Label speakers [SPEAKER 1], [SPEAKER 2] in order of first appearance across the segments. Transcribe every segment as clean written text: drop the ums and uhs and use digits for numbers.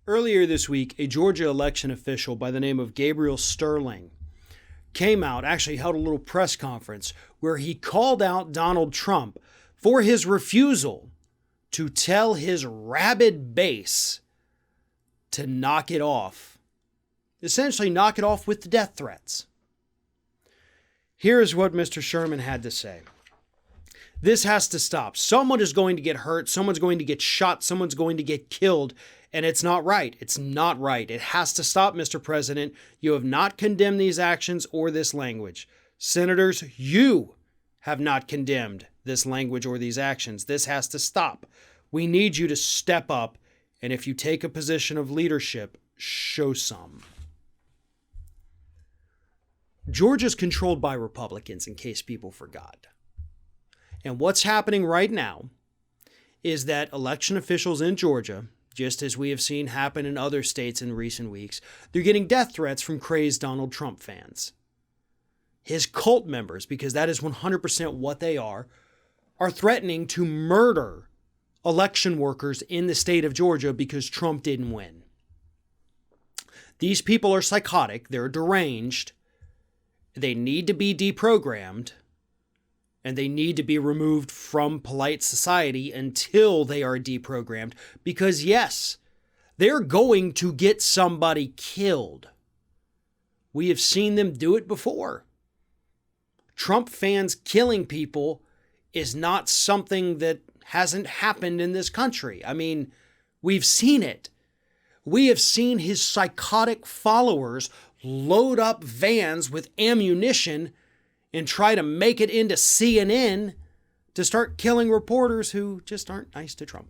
[SPEAKER 1] Earlier this week, a Georgia election official by the name of Gabriel Sterling came out, actually held a little press conference where he called out Donald Trump for his refusal to tell his rabid base to knock it off. Essentially, knock it off with the death threats. Here is what Mr. Sherman had to say. This has to stop. Someone is going to get hurt. Someone's going to get shot. Someone's going to get killed. And it's not right. It's not right. It has to stop, Mr. President. You have not condemned these actions or this language. Senators, you have not condemned this language or these actions. This has to stop. We need you to step up. And if you take a position of leadership, show some. Georgia's controlled by Republicans, in case people forgot. And what's happening right now is that election officials in Georgia, just as we have seen happen in other states in recent weeks, they're getting death threats from crazed Donald Trump fans. His cult members, because that is 100% what they are threatening to murder election workers in the state of Georgia because Trump didn't win. These people are psychotic. They're deranged. They need to be deprogrammed. And they need to be removed from polite society until they are deprogrammed. Because yes, they're going to get somebody killed. We have seen them do it before. Trump fans killing people is not something that hasn't happened in this country. I mean, we've seen it. We have seen his psychotic followers load up vans with ammunition and try to make it into CNN to start killing reporters who just aren't nice to Trump.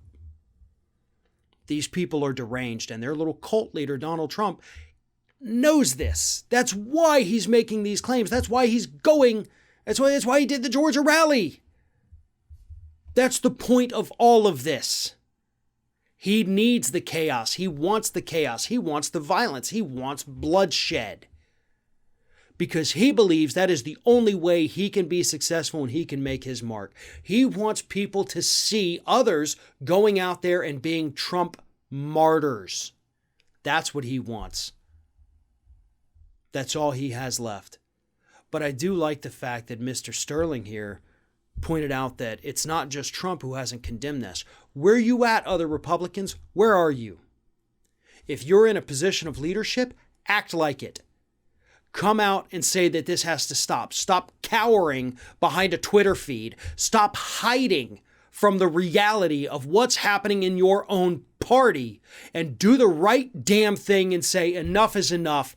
[SPEAKER 1] These people are deranged, and their little cult leader, Donald Trump, knows this. That's why he's making these claims. That's why he's going. That's why he did the Georgia rally. That's the point of all of this. He needs the chaos. He wants the chaos. He wants the violence. He wants bloodshed. Because he believes that is the only way he can be successful and he can make his mark. He wants people to see others going out there and being Trump martyrs. That's what he wants. That's all he has left. But I do like the fact that Mr. Sterling here pointed out that it's not just Trump who hasn't condemned this. Where you at, other Republicans? Where are you? If you're in a position of leadership, act like it. Come out and say that this has to stop. Stop cowering behind a Twitter feed. Stop hiding from the reality of what's happening in your own party and do the right damn thing and say enough is enough.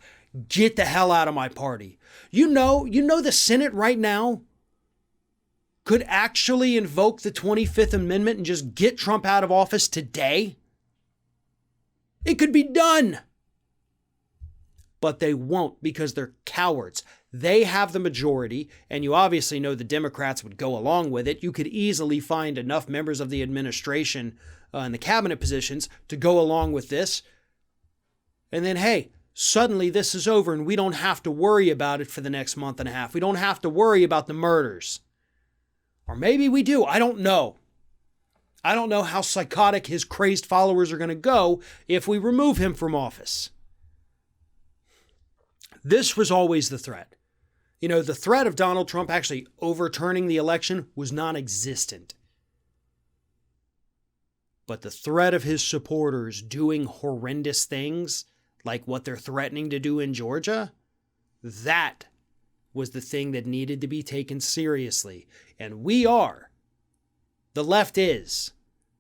[SPEAKER 1] Get the hell out of my party. You know the Senate right now could actually invoke the 25th Amendment and just get Trump out of office today. It could be done. But they won't because they're cowards. They have the majority, and you obviously know the Democrats would go along with it. You could easily find enough members of the administration and the cabinet positions to go along with this. And then, hey, suddenly this is over and we don't have to worry about it for the next month and a half. We don't have to worry about the murders. Or maybe we do. I don't know. I don't know how psychotic his crazed followers are going to go if we remove him from office. This was always the threat. You know, the threat of Donald Trump actually overturning the election was non-existent. But the threat of his supporters doing horrendous things, like what they're threatening to do in Georgia, that was the thing that needed to be taken seriously. And we are. The left is.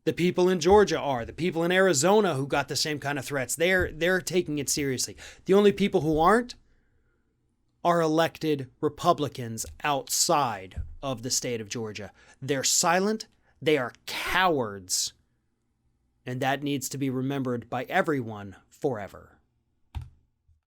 [SPEAKER 1] The people in Georgia are. The people in Arizona who got the same kind of threats, they're taking it seriously. The only people who aren't are elected Republicans outside of the state of Georgia. They're silent. They are cowards. And that needs to be remembered by everyone forever.